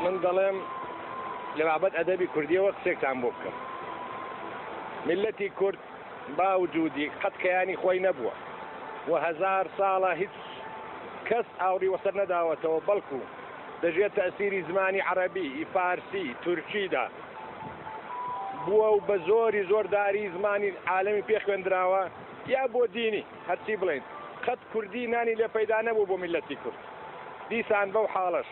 من دەڵێم لە بابەت ئەدەبی کوردیەوە قسێکتان بۆ بکەم. ملەتی کورد باوجودی قەت کەیانی خۆی نەبووە و هەزار ساڵە هیچ کەس ئاوری وەسەر نەداوەتەوە، بەڵکو دەژێت تەسیری زمانی عەرەبی، فارسی، تورکیدا بووە و بە زۆر داری زمانی عالەمی پێ خوێندراوە یا بۆ دینی هەرچی بڵێن. قەت کوردی نانی لێ پەیدا نەبوو بۆ ملەتی کورد. دیسان بەو حاڵەش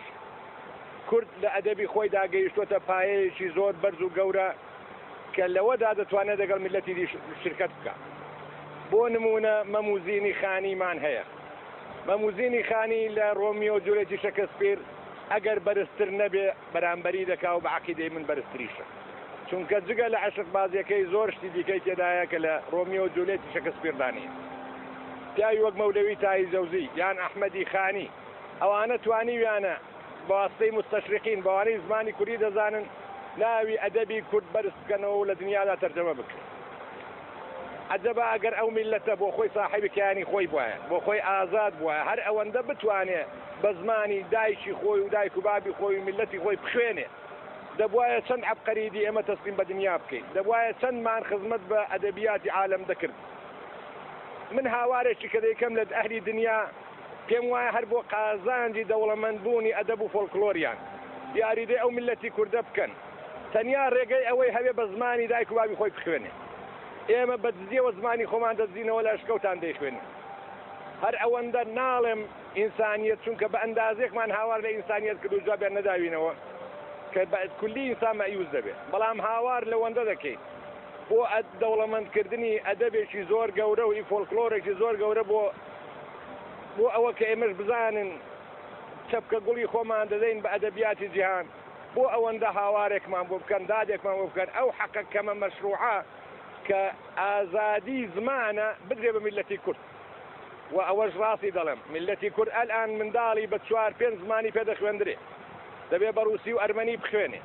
کورد لە ئەدەبی خۆی داگەیشتوتە پایەیەکی زۆر بەرز و گەورە کە لەوەدا دەتوانێت دەگەڵ ملەتی دی شرکت بکە. بۆ نمونە مەموزینی خانیمان هەیە. مەموزینی خانی لە ڕۆمیۆ جوولێتی شەکسپیر ئەگەر بەرزتر نەبێ بەرامبەری دەکا و بە عەقیدەی من بەرزتریشە، چونکە جگە لە عەشق بازیەکەی زۆر شتی دیکەی تێدایە کە لە ڕۆمیۆ جوولێتی شەکسپیر دانیە. پیاوی وەک مەولەوی تایی زەوزی یان ئەحمەدی خانی ئەوانە توانیویانە بە واستەی مستەشریقین بەوانەی زمانی کوردی دەزانن ناوی ئەدەبی کورد بەرز بکەنەوە و لە دنیادا تەرجەمە بکەن. عەجەبە ئەگەر ئەو میلەتە بۆ خۆی ساحیبی کیانی خۆی بووایە، بۆ خۆی ئازاد بووایە، هەر ئەوەندە بتوانێت بە زمانی دایکی خۆی و دایک و بابی خۆی و میلەتی خۆی بخوێنێ، دەبوایە چەند عەبقەریدی ئێمە تەسلیم بە دنیا بکەین، دەبوایە چەندمان خزمەت بە ئەدەبیاتی عالەم دەکرد. من هاوارێکی کە دەیکەم لە ئەهلی دنیا پێم وایە هەر بۆ قازانجی دەوڵەمەندبوونی ئەدەب و فۆلکلۆریان یاریدەی ئەو ملەتی کوردە بکەن، تەنیا ڕێگەی ئەوەی هەوێ بە زمانی دایک و بابی خۆی بخوێنێ. ئێمە بە دزیەوە زمانی خۆمان دەزینەوە لە ئەشکەوتان دەیخوێنین. هەر ئەوەندە ناڵێم ئینسانیەت، چونکە بە ئەندازێکمان هاوار لە ئینسانیەت کرد و جوابیان نەداوینەوە کە بە کولی ئینسان مەیوز دەبێت، بەڵام هاوار لەوەندە دەکەین بۆ دەوڵەمەندکردنی ئەدەبێکی زۆر گەورە و فۆلکلۆرێکی زۆر گەورە بۆ ئەوە کە ئێمەش بزانن چەپکە گوڵی خۆمان دەدەین بە ئەدەبیاتی جیهان، بۆ ئەوەندە هاوارێکمان بۆ بکەن، دادێکمان بۆ بکەن ئەو حەقە کەمە مەشروعە کە ئازادی زمانە بدرێ بە میلەتی کورد. و ئەوەش ڕاستی دەڵێم میلەتی کورد ئەلئان منداڵی بە 4-5 زمانی پێدەخوێندرێ، دەبێ بە ڕووسی و ئەرمەنی بخوێنێ،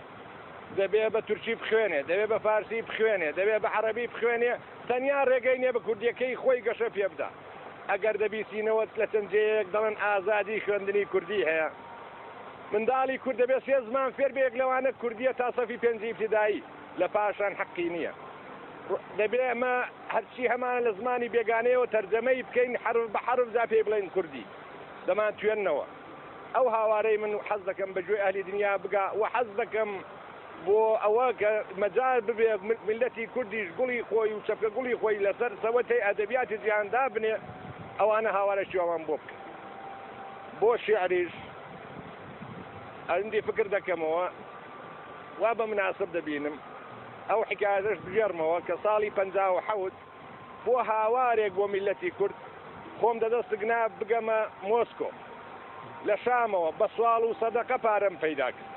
دەبێ بە تورکی بخوێنێ، دەبێ بە فارسی بخوێنێ، دەبێ بە عەرەبی بخوێنێ، تەنیا ڕێگەی نییە بە کوردیەکەی خۆی گەشە پێ بدە. ئەگەر دەبیستینەوە لە چەندجەیەک دەڵێن ئازادی خوێندنی کوردی هەیە، منداڵی کورد دەبێت 3 زمان فێر بێک لەوانە کوردیە تا سەفی 5 ابتیدایی، لە پاشان حەقی نییە. دەبێ ئەمە هەرچی هەمانە لە زمانی بێگانەیەوە تەرجەمەی بکەین، حرف بە حرف جا پێی بڵێن کوردی، دەمان توێننەوە. ئەو هاوارەی من حەز دەکەم بەگوێ ئەهلی دنیا بگا و حەز دەکەم بۆ ئەوە کە مەجال ببێ ملەتی کوردیش گوڵی خۆی و چەپکە گوڵی خۆی لەسەر سەوەتەی ئەدەبیاتی جیهاندا بنێ، ئەوانە هاوارێکی ئەوان بۆ بکەن. بۆ شیعریش ئەندی فکر دەکەمەوە وا بە مناسب دەبینم ئەو حکایەتەش بژێرمەوە کە ساڵی 57 بۆ هاوارێک بۆ میلەتی کورد خۆم دەدەستگنا بگەمە مۆسکۆ لە شامەوە بە سوال و سەدەقە پارەم پەیدا کرد.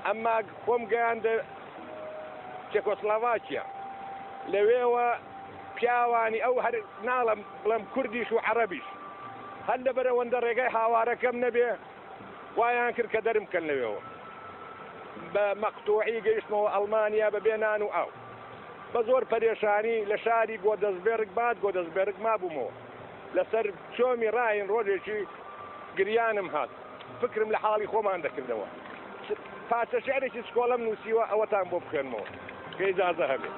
ئەمما خۆم گەیاندە چێکۆسڵاڤاکیا، لەوێوە پیاوانی ئەو هەر ناڵم بڵێم کوردیش و عەرەبیش هەر لەبەرەوەندە ڕێگەی هاوارەکەم نەبێ وایان کرد کە دەرم بکەن لەوێەوە. بە مەقتوعی گەیشتمەوە ئەڵمانیا بە بێنان و ئاو، بە زۆر پەرێشانی لە شاری گۆدەزبێرگ گۆدەزبێرگ مابوومەوە، لەسەر چۆمی ڕاین ڕۆژێکی گریانم هات، فکرم لە حاڵی خۆمان دەکردەوە. پارچە شێعرێکی سکۆڵەم نووسیوە ئەوەتان بۆ بخوێنمەوە کە ئیجازە هەبێت.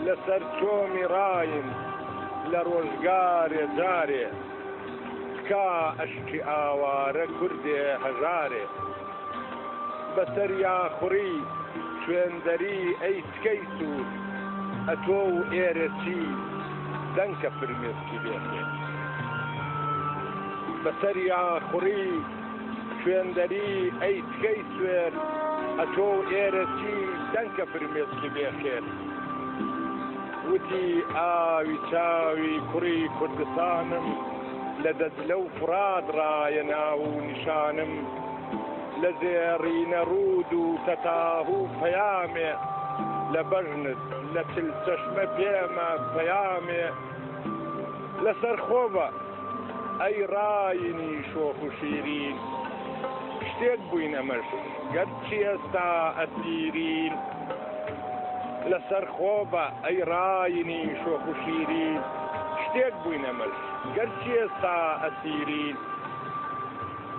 لەسەر چۆمی ڕاین لە ڕۆژگارێ جارێ، تکا ئەشکی ئاوارە کوردێ هەژارێ، بەسەر یاخوڕی شوێندەری ئەی تکەی سوور، ئەتۆ و ئێرە چی دەنکە فرمێسکی بێخێ. بەسەر یاخوڕی شوێندەری ئەی تکەی سوێر، ئەتۆ و ئێرە چی دەنکە فرمێسکی بێخێر. وتی ئاوی چاوی کوڕی کوردستانم، لە دەجلە و فرات ڕایە ناو و نیشانم، لە زێڕینە ڕوود و تەتاه و پەیامێ، لە بەژنت لە چلچەشمە پێمە پەیامێ. لەسەر خۆبە ئەی ڕاینی شۆخ و شیرین، شتێک بووین ئەمەش گەرچی ئێستا ئەسیرین. لەسەر خۆبە ئەی ڕاینی شۆخ و شیرین، شتێک بووین ئەمەش گەرچی ئێستا ئەسیرین.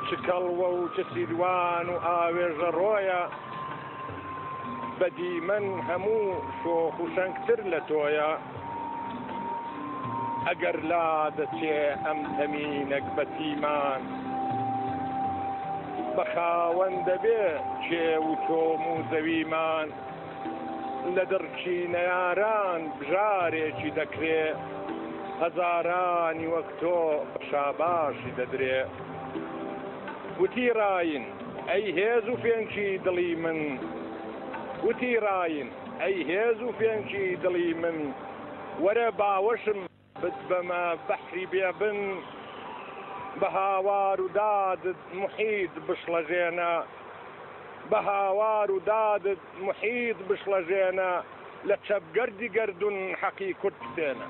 چکەڵوە و چ سیروان و ئاوێژە ڕۆیە بەدیمەن هەموو شۆخ و شەنگتر لە تۆیە ئەگەر لا دەچێ ئەم تەمینەک بە تیمان بە خاوەن دەبێ چێ و تۆم و زەویمان لە دڕچینە یاران بژارێکی دەکرێ هەزارانی وەک تۆ بە شاباشی دەدرێ وتی ڕاین ئەی هێز و فێنکی دڵی من وتی ڕاین ئەی هێز و فێنکی دڵی من وەرە باوەشم بت بەمە بەحری بێبن بە هاوار و دادت محیط بشڵەژێنە بە هاوار و دادت محیط بشڵەژێنە لە چەپگەردی گەردون حەقی کورد بتێنە